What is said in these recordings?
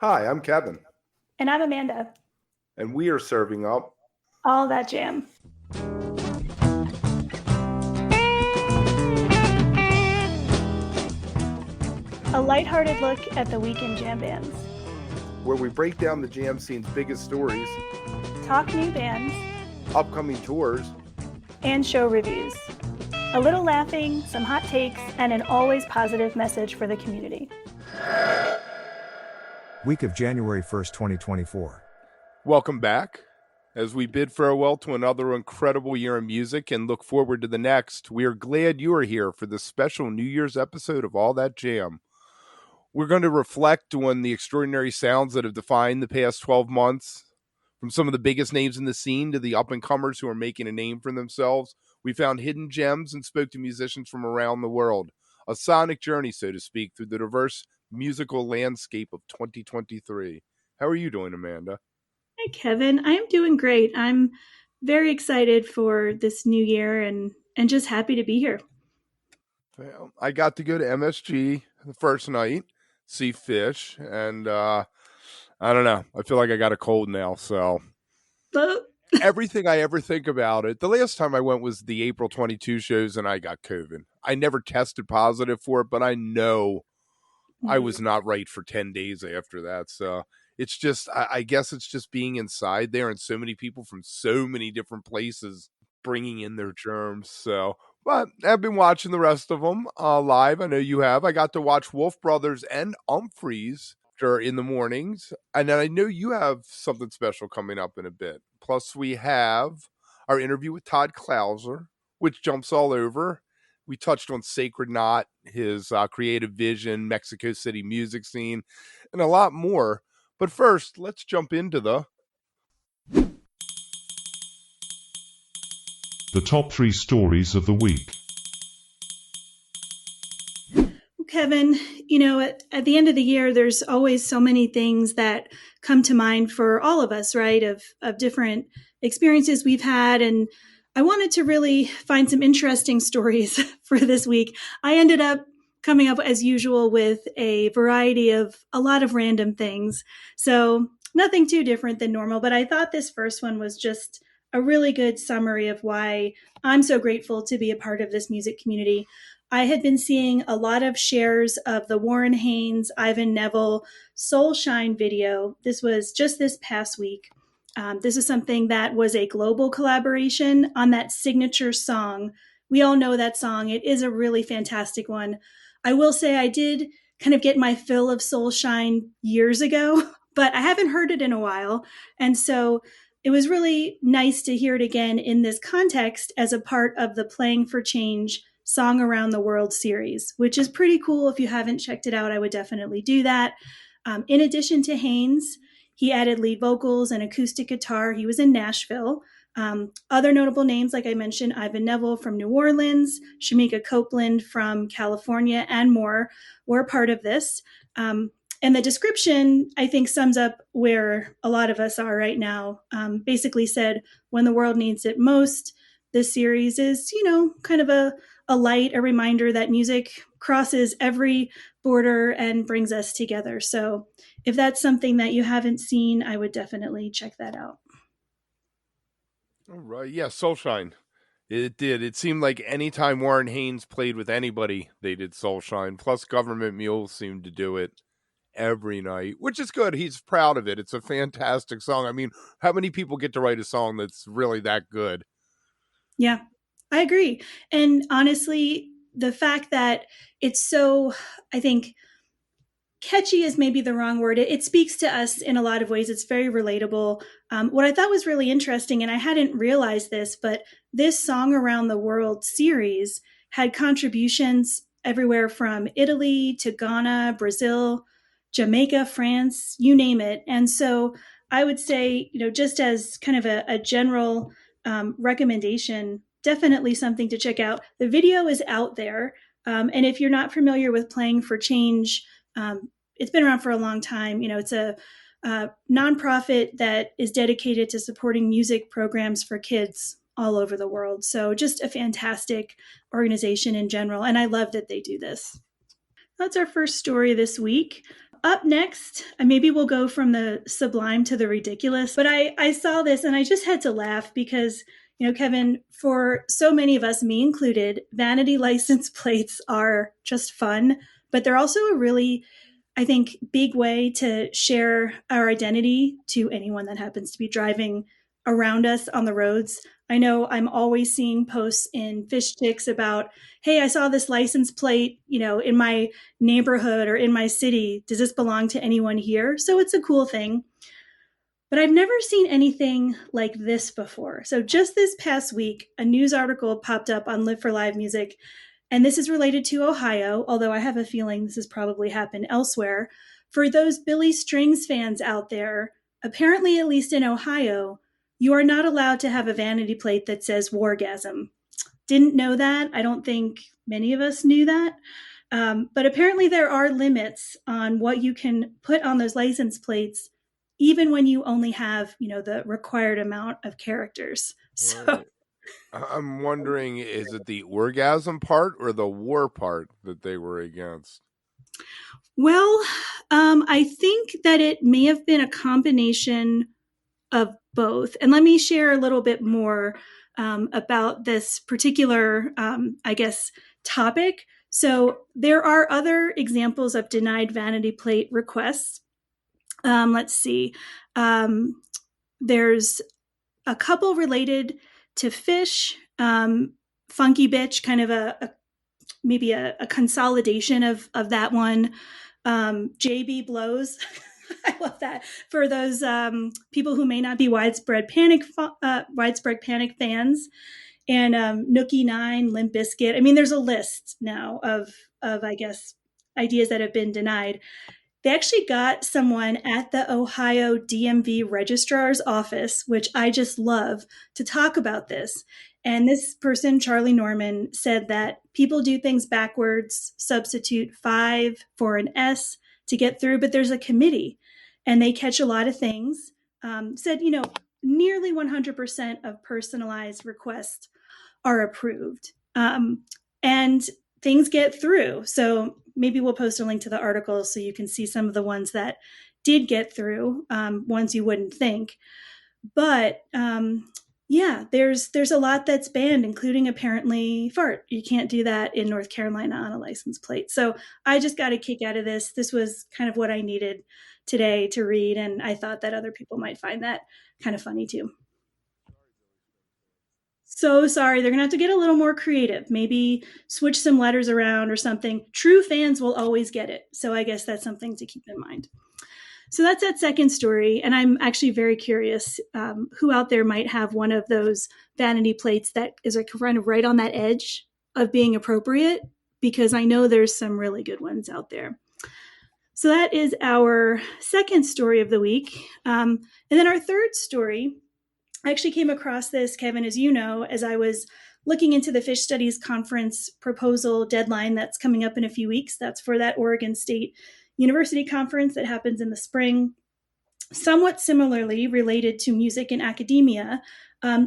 Hi, I'm Kevin, And I'm Amanda. and we are serving up. All that jam. A lighthearted look at the weekend jam bands. Where we break down the jam scene's biggest stories, Talk new bands. upcoming tours, And show reviews. A little laughing, some hot takes, and an always positive message for the community. Week of January 1st, 2024. Welcome back. As we bid farewell to another incredible year in music and look forward to the next, we are glad you are here for this special New Year's episode of All That Jam. We're going to reflect on the extraordinary sounds that have defined the past 12 months, from some of the biggest names in the scene to the up-and-comers who are making a name for themselves. We found hidden gems and spoke to musicians from around the world. A sonic journey, so to speak, through the diverse musical landscape of 2023. How are you doing, Amanda? Hi, Kevin. I'm doing great. I'm very excited for this new year and just happy to be here. Well, I got to go to MSG the first night, see Fish, and I don't know. I feel like I got a cold now, so everything I ever think about it. The last time I went was the April 22 shows, and I got COVID. I never tested positive for it, but I know I was not right for 10 days after that. So it's just, I guess it's just being inside there and so many people from so many different places bringing in their germs. So, but I've been watching the rest of them live. I know you have. I got to watch Wolf Brothers and Umphreys in the mornings. And then I know you have something special coming up in a bit. Plus, we have our interview with Todd Clouser, which jumps all over. We touched on Sacred Knot, his creative vision, Mexico City music scene, and a lot more. But first, let's jump into the top 3 stories of the week. Kevin, at the end of the year, there's always so many things that come to mind for all of us, right? Of different experiences we've had. And I wanted to really find some interesting stories for this week. I ended up coming up, as usual, with a variety of a lot of random things. So nothing too different than normal. But I thought this first one was just a really good summary of why I'm so grateful to be a part of this music community. I had been seeing a lot of shares of the Warren Haynes, Ivan Neville Soul Shine video. This was just this past week. This is something that was a global collaboration on that signature song. We all know that song. It is a really fantastic one. I will say I did kind of get my fill of Soul Shine years ago, but I haven't heard it in a while. And so it was really nice to hear it again in this context as a part of the Playing for Change Song Around the World series, which is pretty cool. If you haven't checked it out, I would definitely do that. In addition to Haynes, he added lead vocals and acoustic guitar. He was in Nashville. Other notable names, like I mentioned, Ivan Neville from New Orleans, Shamika Copeland from California, and more were part of this. And the description, I think, sums up where a lot of us are right now. Basically said, when the world needs it most, this series is, kind of a light, a reminder that music crosses every border and brings us together. So if that's something that you haven't seen, I would definitely check that out. All right. Yeah, Soulshine. It did. It seemed like anytime Warren Haynes played with anybody, they did Soulshine. Plus, Government Mule seemed to do it every night, which is good. He's proud of it. It's a fantastic song. I mean, how many people get to write a song that's really that good? Yeah, I agree. And honestly, the fact that it's so, I think, catchy is maybe the wrong word. It speaks to us in a lot of ways. It's very relatable. What I thought was really interesting, and I hadn't realized this, but this Song Around the World series had contributions everywhere from Italy to Ghana, Brazil, Jamaica, France, you name it. And so I would say, just as kind of a general recommendation, definitely something to check out. The video is out there. And if you're not familiar with Playing for Change, it's been around for a long time. It's a nonprofit that is dedicated to supporting music programs for kids all over the world. So just a fantastic organization in general. And I love that they do this. That's our first story this week. Up next, maybe we'll go from the sublime to the ridiculous. But I saw this and I just had to laugh because, Kevin, for so many of us, me included, vanity license plates are just fun, but they're also a really, I think, big way to share our identity to anyone that happens to be driving around us on the roads. I know I'm always seeing posts in Fish Chicks about, hey, I saw this license plate, in my neighborhood or in my city. Does this belong to anyone here? So it's a cool thing. But I've never seen anything like this before. So just this past week, a news article popped up on Live for Live Music, and this is related to Ohio, although I have a feeling this has probably happened elsewhere. For those Billy Strings fans out there, apparently, at least in Ohio, you are not allowed to have a vanity plate that says Wargasm. Didn't know that. I don't think many of us knew that. But apparently there are limits on what you can put on those license plates, even when you only have, the required amount of characters. So Right. I'm wondering, is it the orgasm part or the war part that they were against? Well, I think that it may have been a combination of both. And let me share a little bit more about this particular, topic. So there are other examples of denied vanity plate requests. Let's see. There's a couple related to Fish, Funky Bitch, kind of maybe a consolidation of that one. JB Blows. I love that. For those people who may not be Widespread Panic fans, and Nookie 9, Limp Bizkit. I mean, there's a list now of I guess ideas that have been denied. They actually got someone at the Ohio DMV registrar's office, which I just love, to talk about this. And this person, Charlie Norman, said that people do things backwards, substitute 5 for an S to get through, but there's a committee and they catch a lot of things. Said, nearly 100% of personalized requests are approved. And things get through. So maybe we'll post a link to the article so you can see some of the ones that did get through, ones you wouldn't think. But there's a lot that's banned, including apparently fart. You can't do that in North Carolina on a license plate. So I just got a kick out of this. This was kind of what I needed today to read, and I thought that other people might find that kind of funny too. So sorry, they're going to have to get a little more creative. Maybe switch some letters around or something. True fans will always get it. So I guess that's something to keep in mind. So that's that second story. And I'm actually very curious who out there might have one of those vanity plates that is like kind of right on that edge of being appropriate, because I know there's some really good ones out there. So that is our second story of the week. And then our third story, I actually came across this, Kevin, as you know, as I was looking into the Fish Studies Conference proposal deadline that's coming up in a few weeks. That's for that Oregon State University conference that happens in the spring. Somewhat similarly related to music and academia,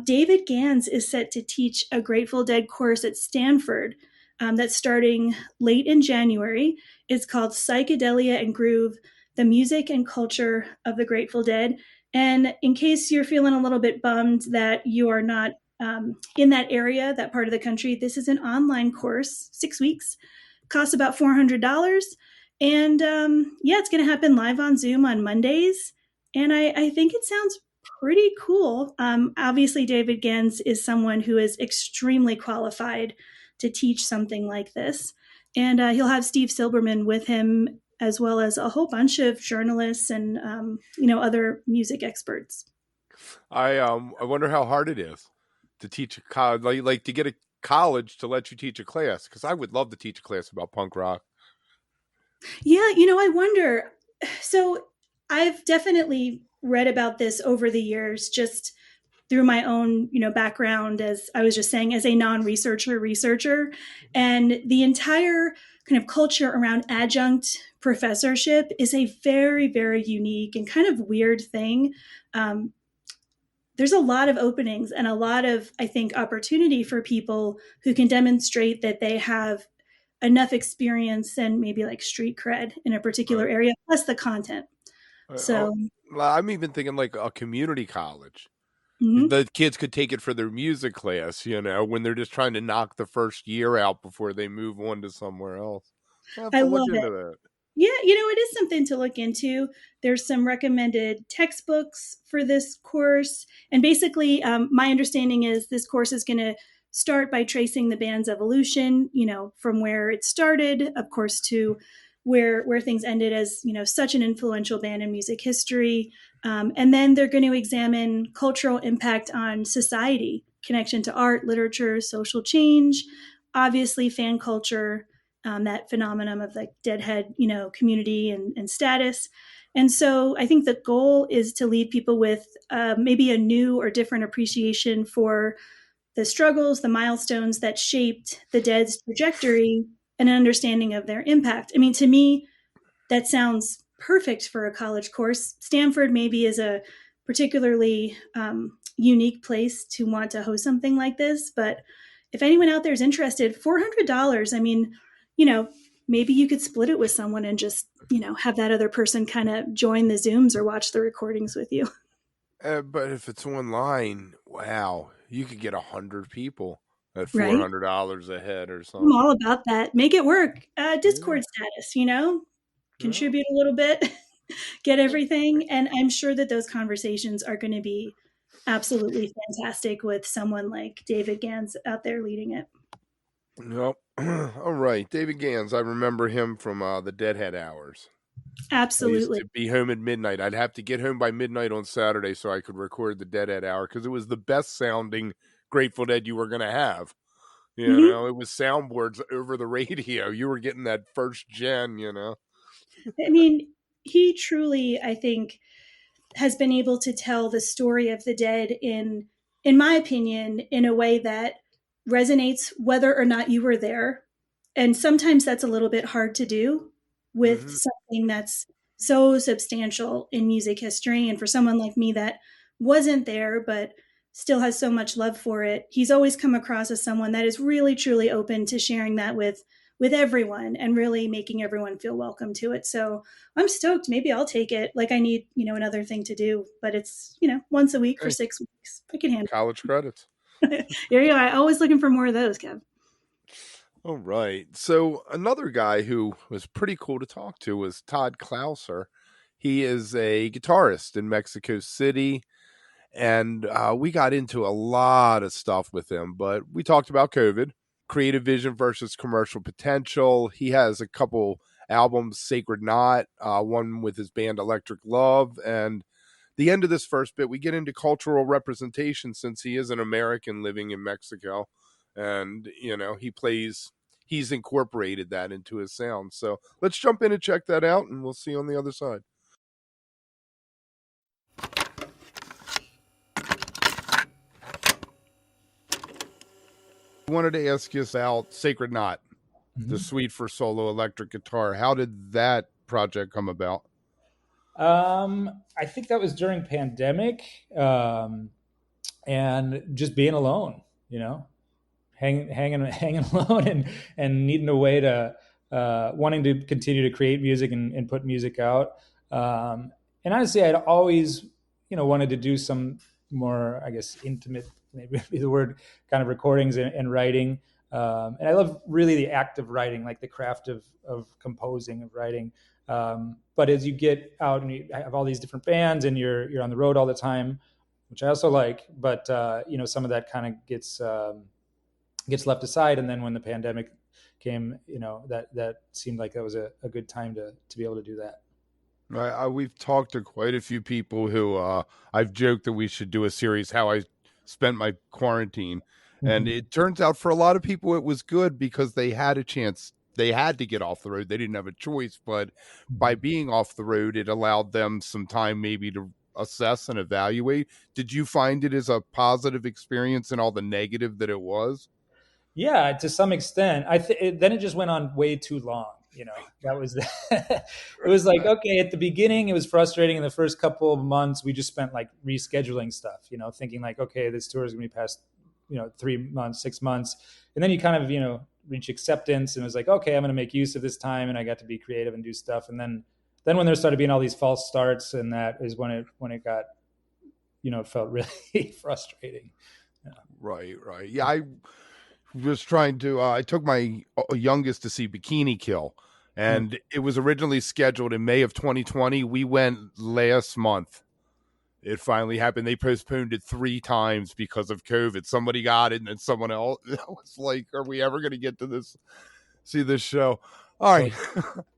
David Gans is set to teach a Grateful Dead course at Stanford that's starting late in January. It's called Psychedelia and Groove, the Music and Culture of the Grateful Dead. And in case you're feeling a little bit bummed that you are not in that area, that part of the country, this is an online course, 6 weeks, costs about $400. And it's going to happen live on Zoom on Mondays. And I think it sounds pretty cool. Obviously, David Gans is someone who is extremely qualified to teach something like this. And he'll have Steve Silberman with him, as well as a whole bunch of journalists and, other music experts. I wonder how hard it is to teach a college, like to get a college to let you teach a class, because I would love to teach a class about punk rock. Yeah, I wonder. So I've definitely read about this over the years, just through my own, background, as I was just saying, as a researcher. And the entire kind of culture around adjunct professorship is a very, very unique and kind of weird thing. There's a lot of openings and a lot of, I think, opportunity for people who can demonstrate that they have enough experience and maybe like street cred in a particular area, plus the content. So I'm even thinking like a community college. mm-hmm. The kids could take it for their music class, when they're just trying to knock the first year out before they move on to somewhere else. I love it. That. Yeah, it is something to look into. There's some recommended textbooks for this course. And basically, my understanding is this course is going to start by tracing the band's evolution, from where it started, of course, to where things ended as, such an influential band in music history. And then they're going to examine cultural impact on society, connection to art, literature, social change, obviously fan culture, that phenomenon of like Deadhead, community and status. And so I think the goal is to leave people with maybe a new or different appreciation for the struggles, the milestones that shaped the Dead's trajectory, and an understanding of their impact. I mean, to me, that sounds perfect for a college course. Stanford maybe is a particularly unique place to want to host something like this. But if anyone out there is interested, $400, I mean, maybe you could split it with someone and just, have that other person kind of join the Zooms or watch the recordings with you. But if it's online, wow, you could get 100 people at $400 a head or something. I'm all about that. Make it work. Discord status, contribute a little bit, get everything. And I'm sure that those conversations are going to be absolutely fantastic with someone like David Gans out there leading it. Nope. All right. David Gans, I remember him from the Deadhead Hours. Absolutely. I used to be home at midnight. I'd have to get home by midnight on Saturday so I could record the Deadhead Hour because it was the best sounding Grateful Dead you were going to have. It was soundboards over the radio. You were getting that first gen, I mean, he truly, I think, has been able to tell the story of the Dead in my opinion, in a way that resonates whether or not you were there. And sometimes that's a little bit hard to do with something that's so substantial in music history. And for someone like me that wasn't there, but still has so much love for it, he's always come across as someone that is really, truly open to sharing that with everyone and really making everyone feel welcome to it. So I'm stoked. Maybe I'll take it. Like I need, another thing to do, but it's, once a week for 6 weeks. I can handle college credits. There you go. I'm always looking for more of those, Kev. All right. So another guy who was pretty cool to talk to was Todd Clouser. He is a guitarist in Mexico City. And we got into a lot of stuff with him, but we talked about COVID, creative vision versus commercial potential. He has a couple albums, Sacred Knot, one with his band Electric Love. And the end of this first bit, we get into cultural representation since he is an American living in Mexico. And, he's incorporated that into his sound. So let's jump in and check that out, and we'll see you on the other side. I wanted to ask you about Sacred Knot, the suite for solo electric guitar. How did that project come about? I think that was during pandemic, and just being alone, hanging alone and needing a way to wanting to continue to create music and put music out. And honestly, I'd always, wanted to do some more, I guess, intimate, maybe would be the word, kind of recordings and writing. And I love really the act of writing, like the craft of composing, of writing. But as you get out and you have all these different bands and you're on the road all the time, which I also like, but some of that kind of gets left aside. And then when the pandemic came, that seemed like that was a good time to be able to do that. We've talked to quite a few people who I've joked that we should do a series how I spent my quarantine. And it turns out for a lot of people it was good because they had a chance. They had to get off the road. They didn't have a choice. But by being off the road, it allowed them some time maybe to assess and evaluate. Did you find it as a positive experience and all the negative that it was? Yeah, to some extent. Then it just went on way too long. That was it was like, okay, at the beginning it was frustrating. In the first couple of months we just spent like rescheduling stuff, thinking like, okay, this tour is going to be past 3 months, 6 months. And then you kind of, reach acceptance, and it was like, okay, I'm going to make use of this time, and I got to be creative and do stuff. And then when there started being all these false starts, and that is when it got, it felt really frustrating. Yeah. Right. Yeah, I was trying to. I took my youngest to see Bikini Kill, and it was originally scheduled in May of 2020. We went last month. It finally happened. They postponed it 3 times because of COVID. Somebody got it, and then someone else. I was like, "Are we ever going to get to see this show?" All right.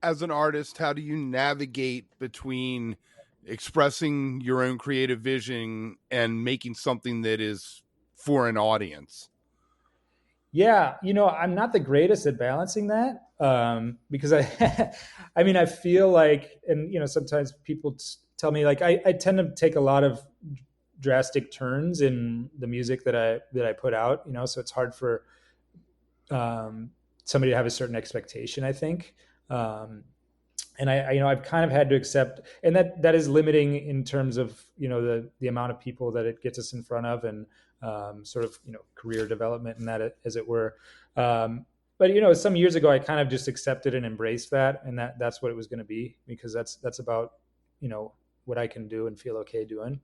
As an artist, how do you navigate between expressing your own creative vision and making something that is for an audience? Yeah, I'm not the greatest at balancing that, because I feel like, and sometimes people tell me, like, I tend to take a lot of drastic turns in the music that I put out, so it's hard for somebody to have a certain expectation, I think. And I've kind of had to accept, and that is limiting in terms of, the amount of people that it gets us in front of, and sort of, career development and that, as it were. But some years ago, I kind of just accepted and embraced that, and that's what it was going to be, because that's about, what I can do and feel okay doing.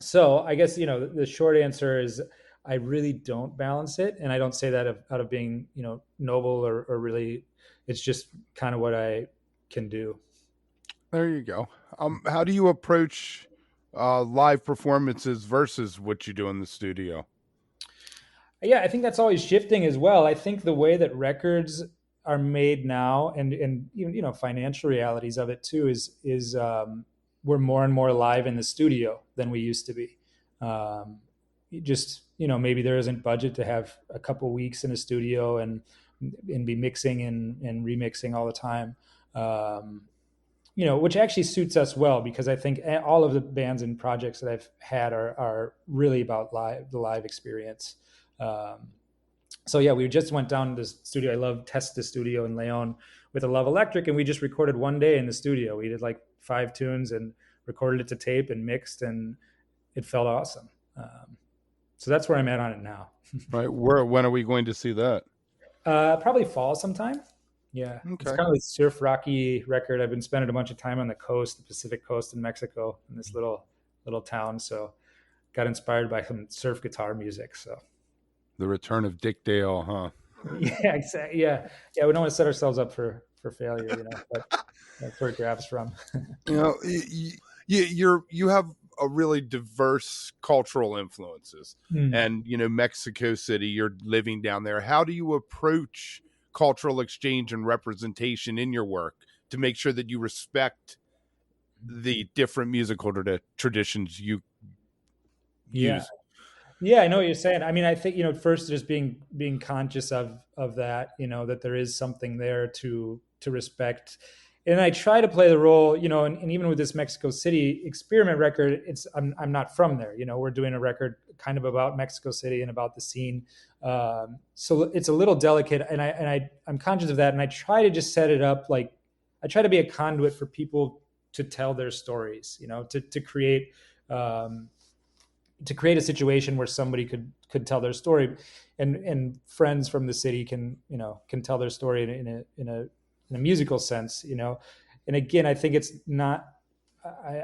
So I guess, the short answer is I really don't balance it. And I don't say that out of being, noble or really, it's just kind of what I can do. There you go. How do you approach live performances versus what you do in the studio? Yeah, I think that's always shifting as well. I think the way that records are made now, and even, financial realities of it too, is we're more and more live in the studio than we used to be. Just, maybe there isn't budget to have a couple weeks in a studio and be mixing and remixing all the time. Which actually suits us well, because I think all of the bands and projects that I've had are really about the live experience. So yeah, we just went down to the studio. I love Testa Studio in Leon with a Love Electric, and we just recorded one day in the studio. We did like 5 tunes and recorded it to tape and mixed, and it felt awesome. So that's where I'm at on it now. Right. When are we going to see that? Probably fall sometime. Yeah. Okay. It's kind of a surf rocky record. I've been spending a bunch of time on the coast, the Pacific coast in Mexico, in this little town. So got inspired by some surf guitar music. So the return of Dick Dale, huh? Yeah, exactly. Yeah. We don't want to set ourselves up for failure, but that's where it grabs from. You have a really diverse cultural influences, and Mexico City, you're living down there. How do you approach cultural exchange and representation in your work to make sure that you respect the different musical traditions you use? Yeah, I know what you're saying. I mean, I think, first just being conscious of that, that there is something there to respect. And I try to play the role, and even with this Mexico City experiment record, I'm not from there. We're doing a record kind of about Mexico City and about the scene. So it's a little delicate, and I'm conscious of that. And I try to just set it up like I try to be a conduit for people to tell their stories, to create a situation where somebody could tell their story, and friends from the city can tell their story in a musical sense, and again, I think it's not,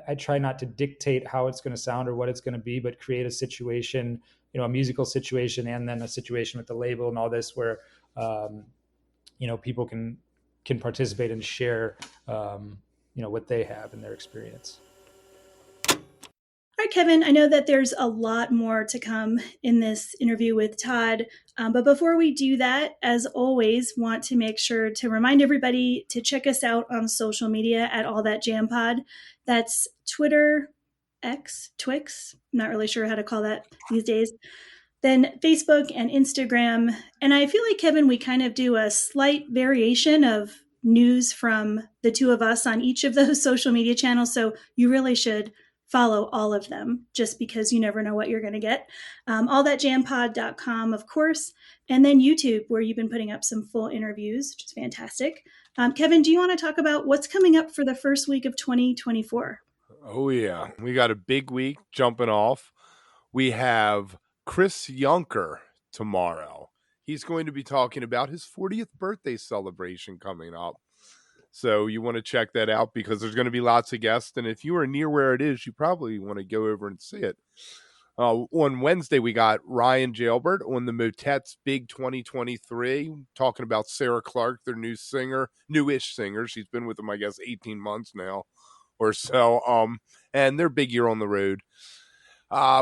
I try not to dictate how it's going to sound or what it's going to be, but create a situation, a musical situation, and then a situation with the label and all this where, people can participate and share, what they have in their experience. All right, Kevin, I know that there's a lot more to come in this interview with Todd, but before we do that, as always, want to make sure to remind everybody to check us out on social media at All That Jam Pod. That's Twitter, X, Twix, I'm not really sure how to call that these days. Then Facebook and Instagram. And I feel like, Kevin, we kind of do a slight variation of news from the two of us on each of those social media channels, so you really should follow all of them, just because you never know what you're going to get. allthatjampod.com, of course, and then YouTube, where you've been putting up some full interviews, which is fantastic. Kevin, do you want to talk about what's coming up for the first week of 2024? Oh, yeah. We got a big week jumping off. We have Chris Yunker tomorrow. He's going to be talking about his 40th birthday celebration coming up. So you want to check that out because there's going to be lots of guests. And if you are near where it is, you probably want to go over and see it. On Wednesday, we got Ryan Jailbert on the Motets Big 2023, talking about Sarah Clark, their newish singer. She's been with them, I guess, 18 months now or so. And their big year on the road.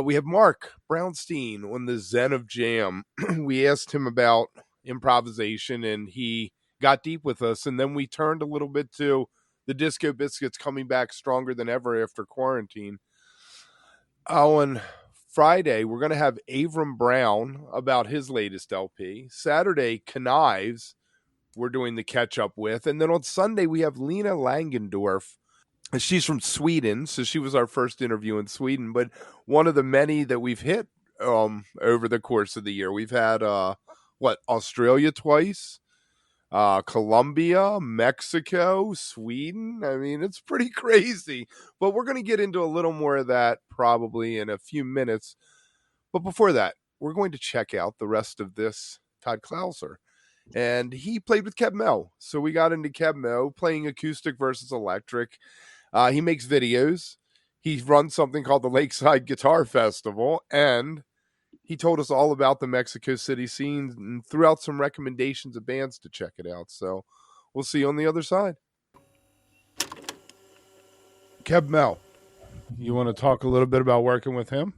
We have Mark Brownstein on the Zen of Jam. We asked him about improvisation, and he got deep with us. And then we turned a little bit to the Disco Biscuits coming back stronger than ever after quarantine. On Friday, we're going to have Avram Brown about his latest LP. Saturday, Knives, we're doing the catch up with. And then on Sunday, we have Lena Langendorf. She's from Sweden, so she was our first interview in Sweden, but one of the many that we've hit over the course of the year. We've had, Australia twice, Colombia, Mexico, Sweden. I mean, it's pretty crazy, but we're going to get into a little more of that probably in a few minutes. But before that, we're going to check out the rest of this Todd Klauser. And he played with Keb Mo. So we got into Keb Mo playing acoustic versus electric. He makes videos. He runs something called the Lakeside Guitar Festival, and he told us all about the Mexico City scene and threw out some recommendations of bands to check it out. So we'll see you on the other side. Keb Mo, you want to talk a little bit about working with him?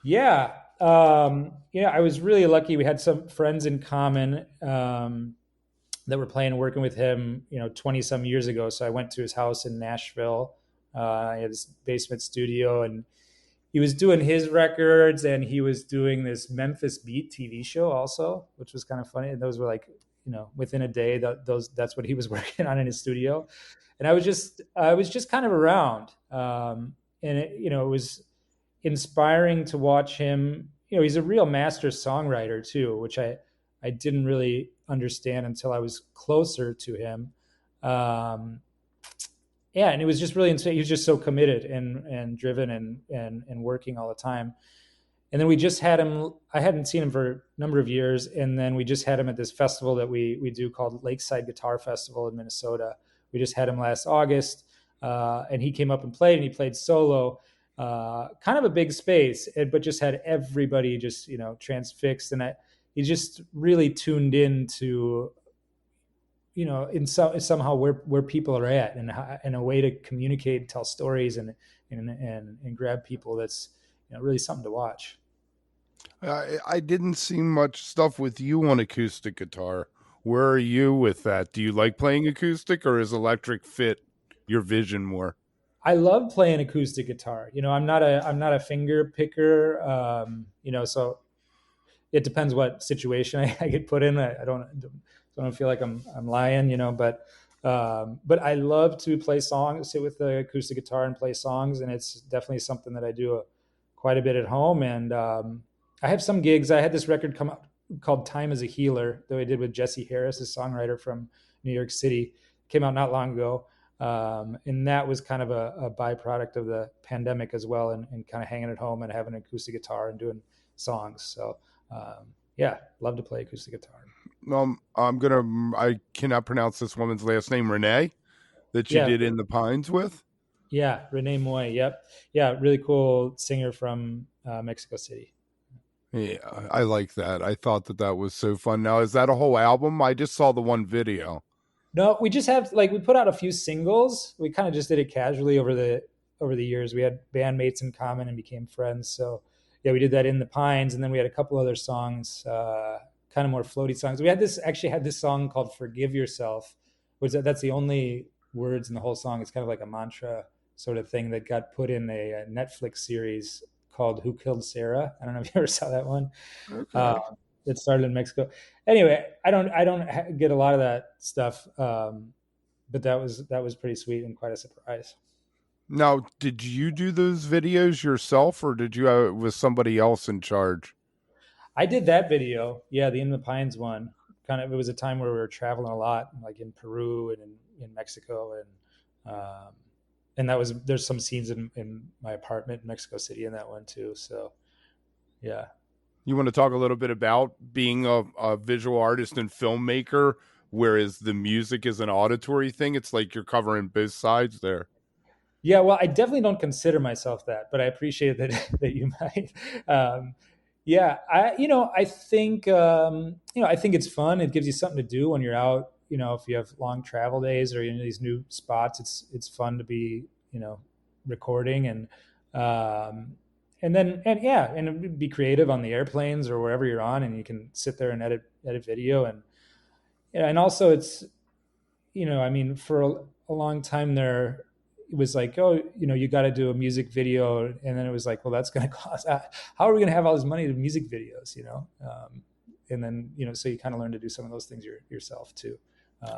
Yeah. I was really lucky. We had some friends in common that were playing and working with him, 20 some years ago. So I went to his house in Nashville. He had his basement studio, and he was doing his records, and he was doing this Memphis Beat TV show also, which was kind of funny. And those were like, within a day, that's what he was working on in his studio. And I was just kind of around. And it was inspiring to watch him. He's a real master songwriter too, which I didn't really understand until I was closer to him. And it was just really insane. He was just so committed and driven and working all the time. And then we just had him. I hadn't seen him for a number of years, and then we just had him at this festival that we do called Lakeside Guitar Festival in Minnesota. We just had him last August, and he came up and he played solo. Kind of a big space, but just had everybody just transfixed, and he just really tuned into somehow where people are at, and a way to communicate and tell stories and grab people. That's really something to watch. I didn't see much stuff with you on acoustic guitar. Where are you with that? Do you like playing acoustic, or is electric fit your vision more? I love playing acoustic guitar. I'm not a finger picker. So it depends what situation I get put in. I don't feel like I'm lying, but I love to play songs, sit with the acoustic guitar and play songs. And it's definitely something that I do quite a bit at home. And I have some gigs. I had this record come up called Time as a Healer that I did with Jesse Harris, a songwriter from New York City. Came out not long ago. And that was kind of a byproduct of the pandemic as well, and kind of hanging at home and having an acoustic guitar and doing songs. So, love to play acoustic guitar. I cannot pronounce this woman's last name, Renee, that you did In the Pines with. Yeah. Renee Moy. Yep. Yeah. Really cool singer from Mexico City. Yeah. I like that. I thought that was so fun. Now, is that a whole album? I just saw the one video. No, we just have we put out a few singles. We kind of just did it casually over the years. We had bandmates in common and became friends. So yeah, we did that In the Pines, and then we had a couple other songs, kind of more floaty songs. We had this song called Forgive Yourself, which that's the only words in the whole song. It's kind of like a mantra sort of thing that got put in a Netflix series called Who Killed Sarah? I don't know if you ever saw that one. Okay. It started in Mexico. Anyway, I don't get a lot of that stuff, but that was pretty sweet and quite a surprise. Now, did you do those videos yourself, or did you was somebody else in charge? I did that video. Yeah, the In the Pines one. Kind of, it was a time where we were traveling a lot, like in Peru and in Mexico, and there's some scenes in my apartment in Mexico City in that one too. So, yeah. You want to talk a little bit about being a visual artist and filmmaker, whereas the music is an auditory thing? It's like you're covering both sides there. Yeah, well, I definitely don't consider myself that, but I appreciate that that you might. Yeah, I think I think it's fun. It gives you something to do when you're out. If you have long travel days or these new spots, it's fun to be recording and be creative on the airplanes or wherever you're on, and you can sit there and edit video and also it's for a long time there it was like, oh, you got to do a music video. And then it was like, well, that's going to cost, how are we going to have all this money to music videos, and then, so you kind of learn to do some of those things yourself too.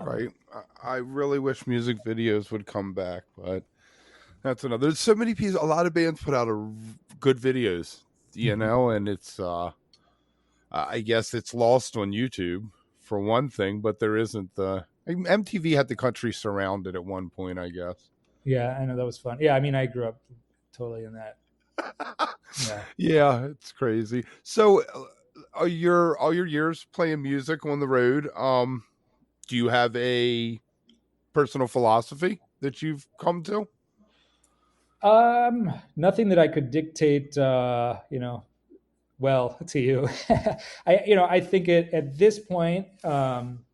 Right. I really wish music videos would come back, but that's another, there's so many people, a lot of bands put out good videos, and it's, I guess it's lost on YouTube for one thing, but there isn't MTV had the country surrounded at one point, I guess. Yeah, I know, that was fun. Yeah, I mean, I grew up totally in that. Yeah, it's crazy. So, all your years playing music on the road, do you have a personal philosophy that you've come to? Nothing that I could dictate, well to you. I think at this point, I'm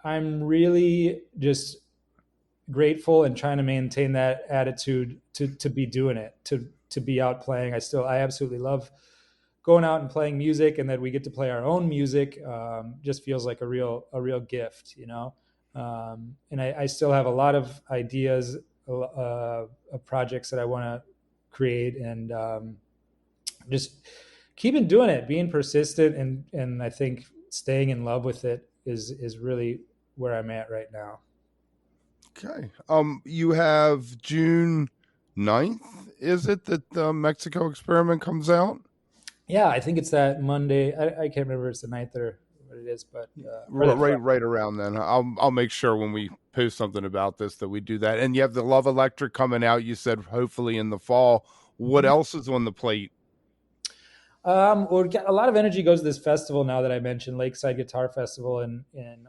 really just grateful and trying to maintain that attitude to be doing it, to be out playing. I absolutely love going out and playing music, and that we get to play our own music just feels like a real gift, and I still have a lot of ideas of projects that I want to create, and just keeping doing it, being persistent, and I think staying in love with it is really where I'm at right now. Okay. You have June 9th, is it, that the Mexico Experiment comes out? Yeah, I think it's that Monday. I can't remember if it's the 9th or what it is, but right around then. I'll make sure when we post something about this that we do that. And you have the Love Electric coming out, you said hopefully in the fall. What else is on the plate? Well, a lot of energy goes to this festival now that I mentioned, Lakeside Guitar Festival in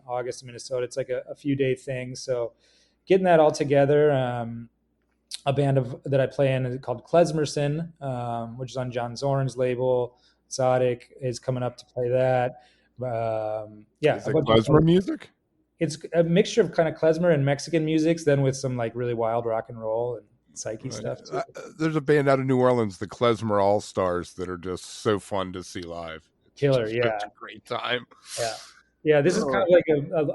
August in Minnesota. It's like a few day thing. So getting that all together, a band that I play in called Klezmerson, which is on John Zorn's label. Tzaddik is coming up to play that. Is it klezmer music? It's a mixture of kind of klezmer and Mexican musics, then with some like really wild rock and roll and psyche stuff too. There's a band out of New Orleans, the Klezmer All Stars, that are just so fun to see live. Killer, yeah, such a great time. Yeah. This is kind of like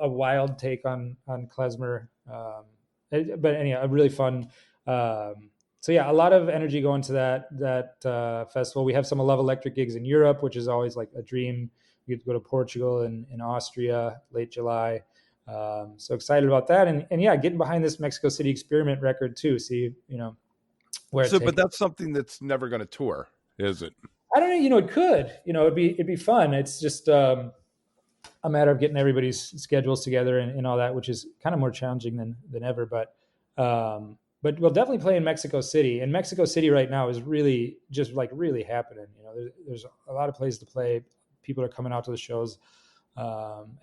a wild take on klezmer, but anyhow, a really fun. So yeah, a lot of energy going to that festival. We have some Love Electric gigs in Europe, which is always like a dream. We get to go to Portugal and Austria late July. So excited about that, and yeah, getting behind this Mexico City Experiment record too. See, where. So, but that's something that's never going to tour, is it? I don't know. It could. It'd be fun. It's just a matter of getting everybody's schedules together and all that, which is kind of more challenging than ever. But we'll definitely play in Mexico City. And Mexico City right now is really just like really happening. There's a lot of places to play. People are coming out to the shows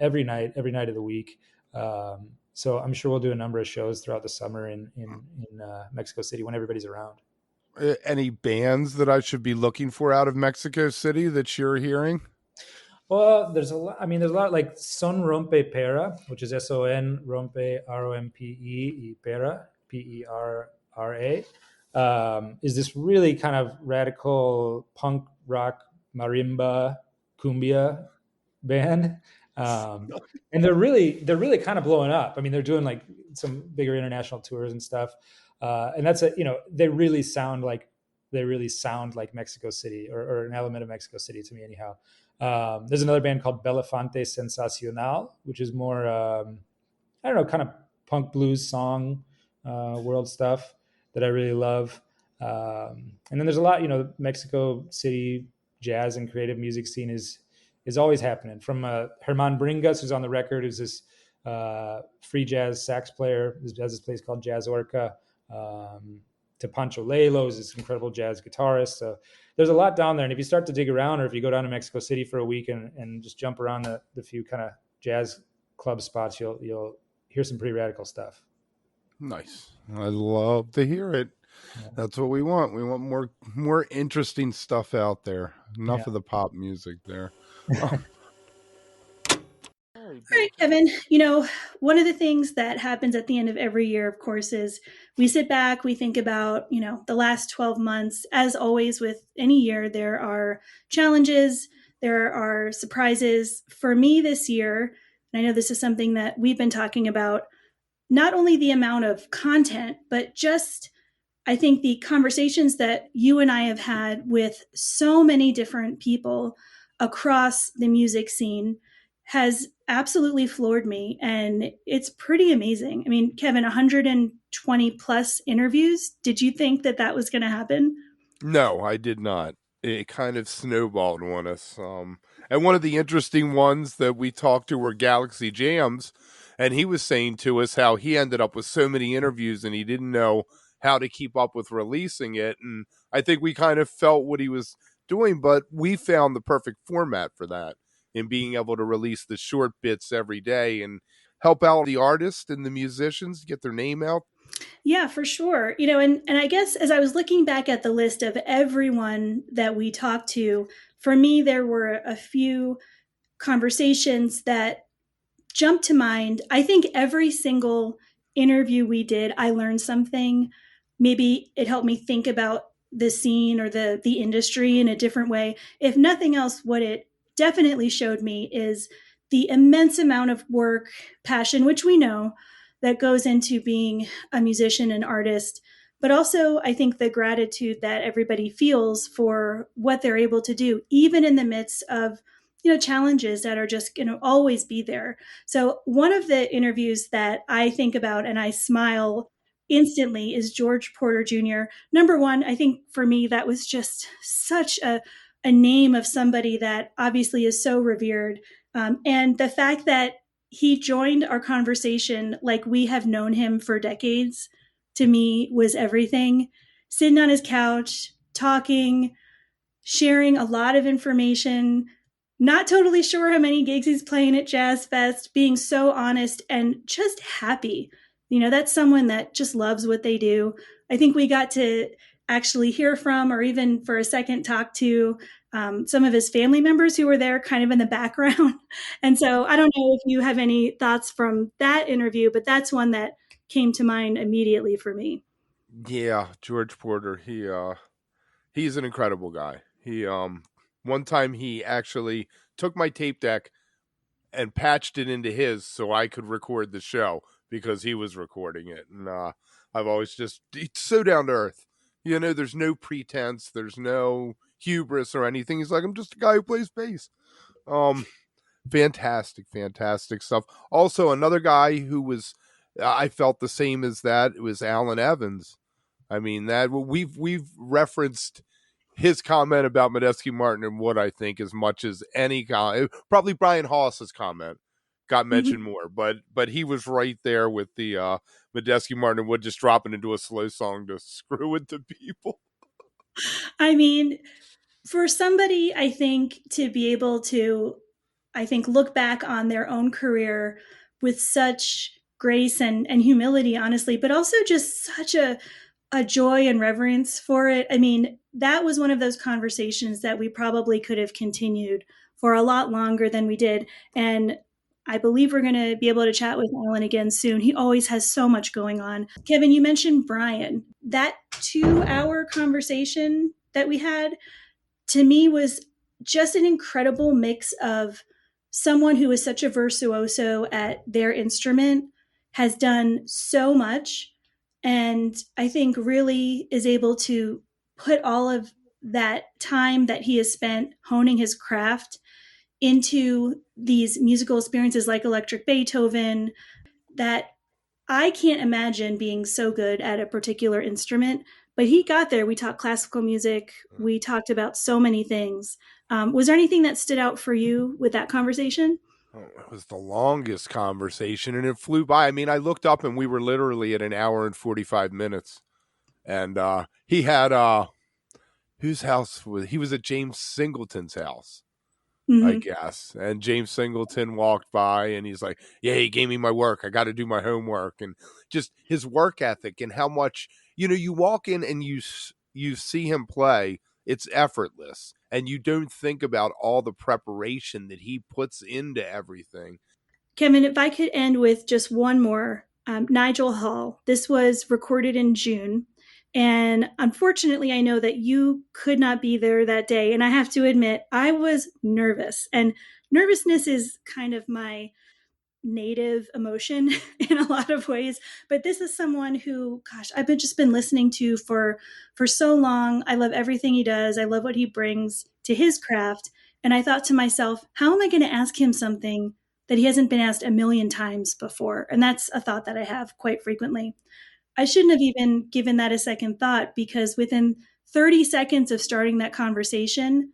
every night of the week. So I'm sure we'll do a number of shows throughout the summer in Mexico City when everybody's around. Any bands that I should be looking for out of Mexico City that you're hearing? Well, there's a lot. I mean, there's a lot like Son Rompe Pera, which is SON Rompe ROMPE Pera PERRA. Is this really kind of radical punk rock marimba cumbia band, and they're really kind of blowing up. I mean, they're doing like some bigger international tours and stuff, and that's they really sound like Mexico City or an element of Mexico City to me anyhow. There's another band called Belefante Sensacional, which is more I don't know, kind of punk blues song world stuff that I really love. And then there's a lot, Mexico City jazz and creative music scene is always happening. From Herman Bringas, who's on the record, who's this free jazz sax player, who has this place called Jazz Orca, to Pancho Lelo, who's this incredible jazz guitarist. So there's a lot down there. And if you start to dig around, or if you go down to Mexico City for a week and just jump around the few kind of jazz club spots, you'll hear some pretty radical stuff. Nice. I love to hear it. Yeah. That's what we want. We want more interesting stuff out there. Enough of the pop music there. All right, Kevin, you know, one of the things that happens at the end of every year, of course, is we sit back, we think about, you know, the last 12 months. As always with any year, there are challenges, there are surprises. For me this year, and I know this is something that we've been talking about, not only the amount of content, but just, I think, the conversations that you and I have had with so many different people across the music scene has absolutely floored me. And it's pretty amazing. I mean, Kevin, 120 plus interviews. Did you think that that was going to happen? No, I did not. It kind of snowballed on us. And one of the interesting ones that we talked to were Galaxy Jams. And he was saying to us how he ended up with so many interviews and he didn't know how to keep up with releasing it. And I think we kind of felt what he was doing, but we found the perfect format for that, in being able to release the short bits every day and help out the artists and the musicians get their name out. Yeah, for sure. You know, and I guess as I was looking back at the list of everyone that we talked to, for me, there were a few conversations that jumped to mind. I think every single interview we did, I learned something. Maybe it helped me think about the scene or the industry in a different way. If nothing else, what it definitely showed me is the immense amount of work, passion, which we know that goes into being a musician and artist, but also I think the gratitude that everybody feels for what they're able to do, even in the midst of, you know, challenges that are just going to always be there. So one of the interviews that I think about and I smile instantly is George Porter Jr. Number one, I think for me, that was just such a name of somebody that obviously is so revered. And the fact that he joined our conversation like we have known him for decades, to me, was everything. Sitting on his couch, talking, sharing a lot of information, not totally sure how many gigs he's playing at Jazz Fest, being so honest and just happy. You know, that's someone that just loves what they do. I think we got to actually hear from, or even for a second talk to, some of his family members who were there kind of in the background. And so I don't know if you have any thoughts from that interview, but that's one that came to mind immediately for me. Yeah, George Porter, he's an incredible guy. He one time he actually took my tape deck and patched it into his so I could record the show because he was recording it. And I've always he's so down to earth. You know, there's no pretense, there's no hubris or anything. He's like, I'm just a guy who plays bass. Fantastic stuff. Also, another guy who was, I felt the same as that, it was Alan Evans. I mean, that we've referenced his comment about Medeski Martin and Wood, I think, as much as any comment. Probably Brian Haas's comment got mentioned more, but he was right there with the Medeski Martin and Wood just dropping into a slow song to screw with the people. I mean, for somebody, I think, to be able to, I think, look back on their own career with such grace and humility, honestly, but also just such a joy and reverence for it. I mean, that was one of those conversations that we probably could have continued for a lot longer than we did. And I believe we're going to be able to chat with Alan again soon. He always has so much going on. Kevin, you mentioned Brian. That 2-hour conversation that we had, to me, was just an incredible mix of someone who is such a virtuoso at their instrument, has done so much, and I think really is able to put all of that time that he has spent honing his craft into these musical experiences like Electric Beethoven, that I can't imagine being so good at a particular instrument. But he got there. We talked classical music. We talked about so many things. Was there anything that stood out for you with that conversation? Oh, it was the longest conversation, and it flew by. I mean, I looked up, and we were literally at an hour and 45 minutes. And he had whose house was he was at James Singleton's house, Mm-hmm. I guess. And James Singleton walked by and he's like, yeah, he gave me my work. I got to do my homework. And just his work ethic and how much, you walk in and you see him play, it's effortless. And you don't think about all the preparation that he puts into everything. Kevin, if I could end with just one more, Nigel Hall. This was recorded in June. And unfortunately, I know that you could not be there that day. And I have to admit, I was nervous. And nervousness is kind of my native emotion in a lot of ways. But this is someone who, gosh, I've just been listening to for so long. I love everything he does. I love what he brings to his craft. And I thought to myself, how am I going to ask him something that he hasn't been asked a million times before? And that's a thought that I have quite frequently. I shouldn't have even given that a second thought, because within 30 seconds of starting that conversation,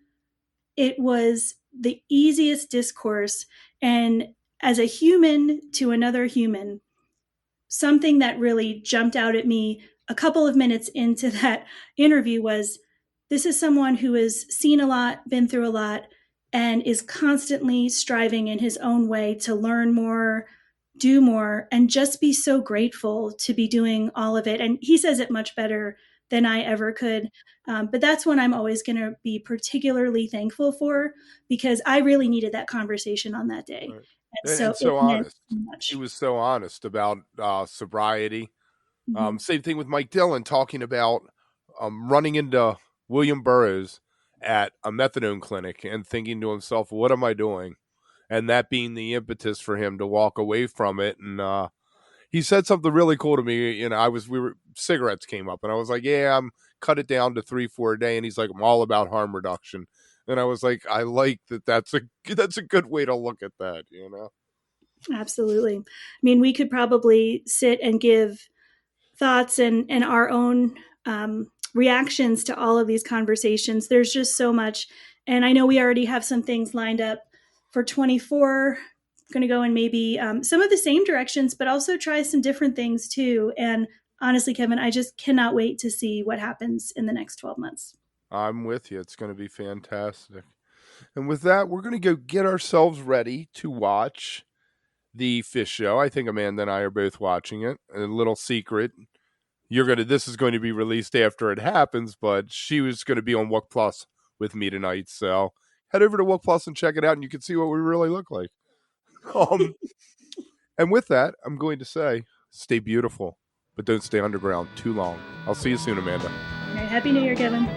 it was the easiest discourse. And as a human to another human, something that really jumped out at me a couple of minutes into that interview was, this is someone who has seen a lot, been through a lot, and is constantly striving in his own way to learn more, do more, and just be so grateful to be doing all of it. And he says it much better than I ever could. But that's one I'm always going to be particularly thankful for, because I really needed that conversation on that day. Right. And so honest. So he was so honest about sobriety. mm-hmm. Same thing with Mike Dillon, talking about running into William Burroughs at a methadone clinic and thinking to himself, what am I doing? And that being the impetus for him to walk away from it. And he said something really cool to me. Cigarettes came up and I was like, yeah, I'm cut it down to 3-4 a day. And he's like, I'm all about harm reduction. And I was like, I like that. That's a good way to look at that, Absolutely. I mean, we could probably sit and give thoughts and our own reactions to all of these conversations. There's just so much. And I know we already have some things lined up for 24, going to go in maybe some of the same directions, but also try some different things too. And honestly, Kevin, I just cannot wait to see what happens in the next 12 months. I'm with you. It's going to be fantastic. And with that, we're going to go get ourselves ready to watch the Fish Show. I think Amanda and I are both watching it. A little secret. This is going to be released after it happens, but she was going to be on Wook Plus with me tonight. So head over to Wook Plus and check it out, and you can see what we really look like. And with that, I'm going to say, stay beautiful, but don't stay underground too long. I'll see you soon, Amanda. All right, Happy New Year, Kevin.